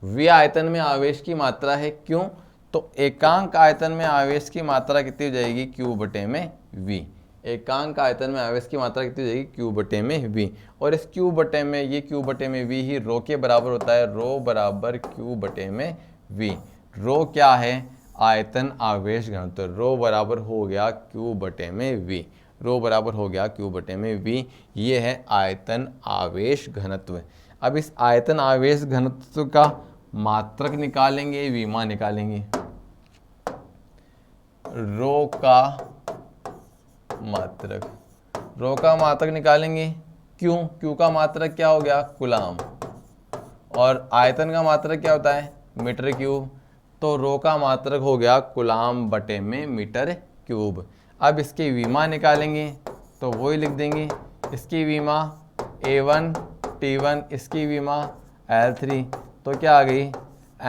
V आयतन में आवेश की मात्रा है Q, तो एकांक आयतन में आवेश की मात्रा कितनी हो जाएगी Q बटे में V। एकांक आयतन में आवेश की मात्रा कितनी हो जाएगी Q बटे में V, और इस Q बटे में ये Q बटे में V ही रो के बराबर होता है, रो बराबर Q बटे में V। रो क्या है, आयतन आवेश घनत्व, रो बराबर हो गया Q बटे में V, रो बराबर हो गया Q बटे में V। ये है आयतन आवेश घनत्व। अब इस आयतन आवेश घनत्व का मात्रक निकालेंगे, विमा निकालेंगे, रो का मात्रक, रो का मात्रक निकालेंगे, क्यू का मात्रक क्या हो गया, कूलाम, और आयतन का मात्रक क्या होता है, मीटर क्यूब, तो रो का मात्रक हो गया कूलाम बटे में मीटर क्यूब। अब इसकी विमा निकालेंगे तो वही लिख देंगे, इसकी विमा A1 T1, इसकी विमा L3, तो क्या आ गई,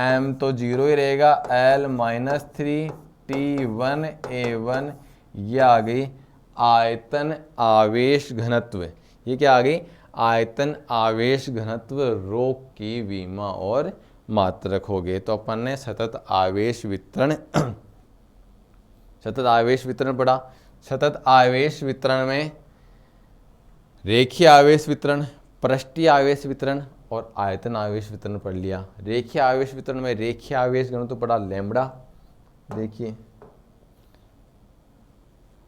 M तो 0 ही रहेगा, L माइनस 3 T1 A1, ये आ गई आयतन आवेश घनत्व। ये क्या आ गई, आयतन आवेश घनत्व, रो की विमा और मात्रक हो गए। तो अपन ने सतत आवेश वितरण सतत आवेश वितरण पढ़ा। सतत आवेश वितरण में रेखीय आवेश वितरण, पृष्ठीय आवेश वितरण और आयतन आवेश वितरण पढ़ लिया। रेखीय आवेश वितरण में रेखीय आवेश घनत्व तो पढ़ा लैम्बडा, देखिए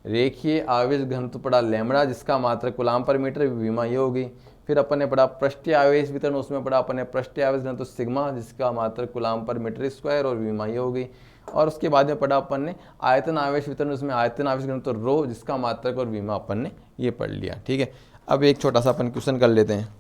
रेखीय आवेश घनत्व पढ़ा लैम्बडा, जिसका मात्रक कूलाम पर मीटर, विमा ये हो गई। फिर अपन ने पढ़ा पृष्ठीय आवेश वितरण, उसमें पढ़ा अपन ने पृष्ठीय आवेश घनत्व सिग्मा, जिसका मात्रक कूलाम पर मीटर स्क्वायर और विमा ये हो गई। और उसके बाद में पढ़ा अपन ने आयतन आवेश वितरण, उसमें आयतन आवेश घनत्व रो, जिसका मात्रक और विमा अपन ने ये पढ़ लिया। ठीक है, अब एक छोटा सा अपन क्वेश्चन कर लेते हैं।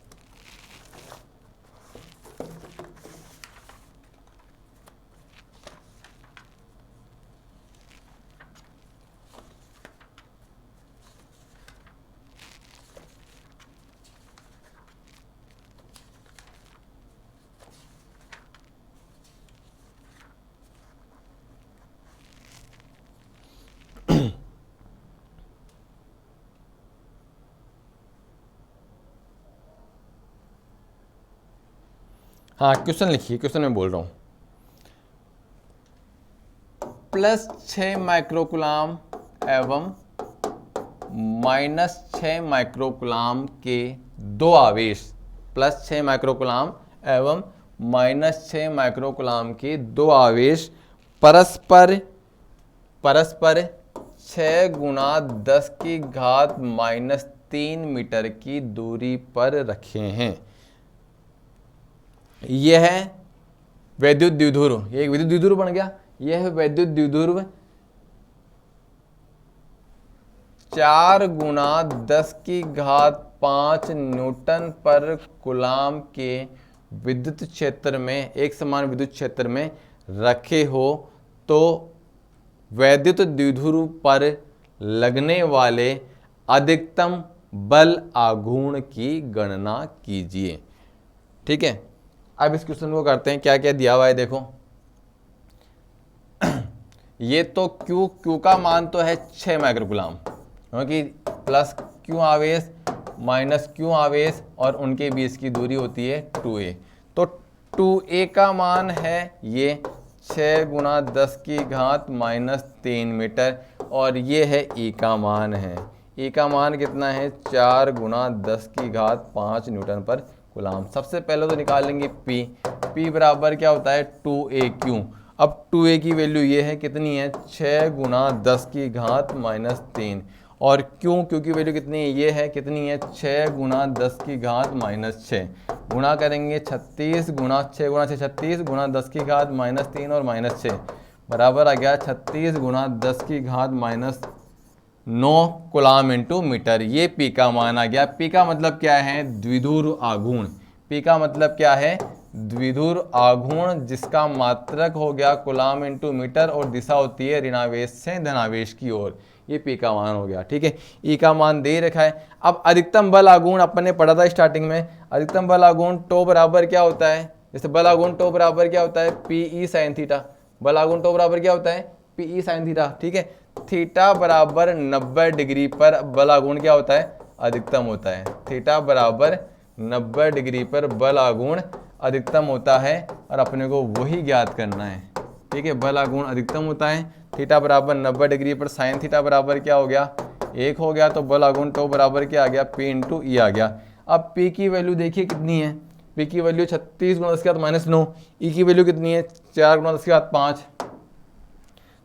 हाँ क्वेश्चन लिखिए, क्वेश्चन में बोल रहा हूँ, +6 माइक्रोकुलाम एवं -6 माइक्रोकुलाम के दो आवेश, +6 माइक्रोकुलाम एवं -6 माइक्रोकुलाम के दो आवेश परस्पर 6 गुणा 10 की घात -3 मीटर की दूरी पर रखे हैं। यह है वैद्युत द्विध्रुव, ये एक विद्युत द्विध्रुव बन गया। यह वैद्युत द्विध्रुव 4 गुणा 10 की घात 5 न्यूटन पर कूलाम के विद्युत क्षेत्र में, एक समान विद्युत क्षेत्र में रखे हो, तो वैद्युत द्विध्रुव पर लगने वाले अधिकतम बल आघूर्ण की गणना कीजिए। ठीक है, अब इस क्वेश्चन को करते हैं। क्या क्या दिया हुआ है देखो, ये तो Q का मान तो है 6 माइक्रोकुलाम, क्योंकि प्लस Q आवेश माइनस Q आवेश और उनके बीच की दूरी होती है 2a, तो 2a का मान है ये 6 गुणा 10 की घात -3 मीटर, और ये है E का मान है। E का मान कितना है, 4 गुणा 10 की घात 5 न्यूटन पर कूलाम। सबसे पहले तो निकालेंगे P बराबर क्या होता है 2aq। अब 2a की वैल्यू ये है, कितनी है 6 गुणा 10 की घात -3, और Q की वैल्यू कितनी है, ये है कितनी है 6 गुणा 10 की घात -6, गुणा करेंगे 36 गुणा 6 गुणा 6 36 गुणा 10 की घात -3 और -6 बराबर आ गया 36 गुणा 10 की घात -9 कूलाम इंटू मीटर। ये P का मान आ गया। P का मतलब क्या है, द्विध्रुव आघूर्ण। P का मतलब क्या है, द्विध्रुव आघूर्ण जिसका मात्रक हो गया कूलाम इंटू मीटर और दिशा होती है ऋणावेश से धनावेश की ओर, ये पी का मान हो गया। ठीक है, ई का मान दे रखा है। अब अधिकतम बल आघूर्ण अपन ने पढ़ा था स्टार्टिंग में, अधिकतम बल आघूर्ण टो बराबर क्या होता है, जैसे बल आघूर्ण टो बराबर क्या होता है पी ई साइन थीटा, बल आघूर्ण टो बराबर क्या होता है पी ई साइन थीटा। ठीक है, थीटा बराबर 90 डिग्री पर बल आघूर्ण क्या होता है अधिकतम होता है, थीटा बराबर 90 डिग्री पर बल आघूर्ण अधिकतम होता है और अपने को वही ज्ञात करना है। ठीक है, बल आघूर्ण अधिकतम होता है, थीटा बराबर 90 डिग्री पर साइन थीटा बराबर क्या हो गया 1 हो गया, तो बल आघूर्ण टो बराबर क्या आ गया P इंटू ई आ गया। अब P की वैल्यू देखिए कितनी है, P की वैल्यू 36 गुणा 10 की घात -9, E की वैल्यू कितनी है 4 गुणा 10 की घात 5,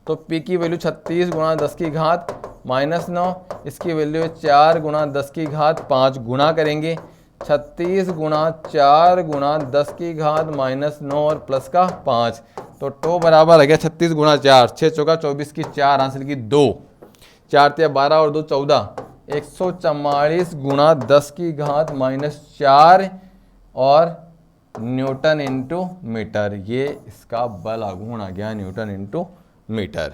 तो P की वैल्यू 36 गुणा 10 की घात -9, इसकी वैल्यू 4 गुणा 10 की घात 5, गुणा करेंगे 36 गुणा 4 गुणा 10 की घात -9 और प्लस का 5, तो टो बराबर आ गया 36 गुणा 4, 6 चौका 24 की 4 हासिल की 2, 4 ते 12 और 2 14, 144 गुणा 10 की घात -4 और न्यूटन इंटू मीटर, ये इसका बल आघूर्ण आ गया न्यूटन इंटू मीटर।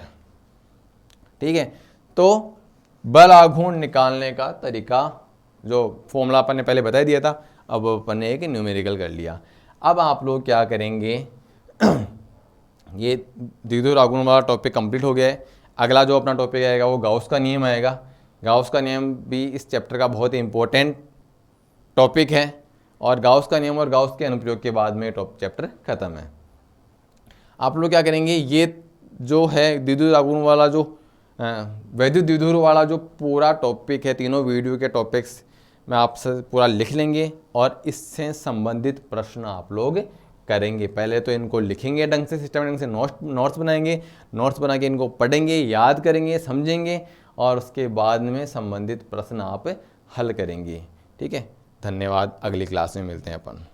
ठीक है, तो बल आघूर्ण निकालने का तरीका जो फॉर्मूला अपन ने पहले बता दिया था, अब अपन ने एक न्यूमेरिकल कर लिया। अब आप लोग क्या करेंगे ये द्विध्रुव आघूर्ण वाला टॉपिक कंप्लीट हो गया है। अगला जो अपना टॉपिक आएगा वो गाउस का नियम आएगा। गाउस का नियम भी इस चैप्टर का बहुत ही इंपॉर्टेंट टॉपिक है और गाउस का नियम और गाउस के अनुप्रयोग के बाद में चैप्टर खत्म है। आप लोग क्या करेंगे, ये जो है द्विध्रुव आघूर्ण वाला जो वैद्युत द्विध्रुव वाला जो पूरा टॉपिक है, तीनों वीडियो के टॉपिक्स में आपसे पूरा लिख लेंगे और इससे संबंधित प्रश्न आप लोग करेंगे। पहले तो इनको लिखेंगे ढंग से, सिस्टम ढंग से नोट्स बनाएंगे, नोट्स बना के इनको पढ़ेंगे, याद करेंगे, समझेंगे और उसके बाद में संबंधित प्रश्न आप हल करेंगे। ठीक है, धन्यवाद, अगली क्लास में मिलते हैं अपन।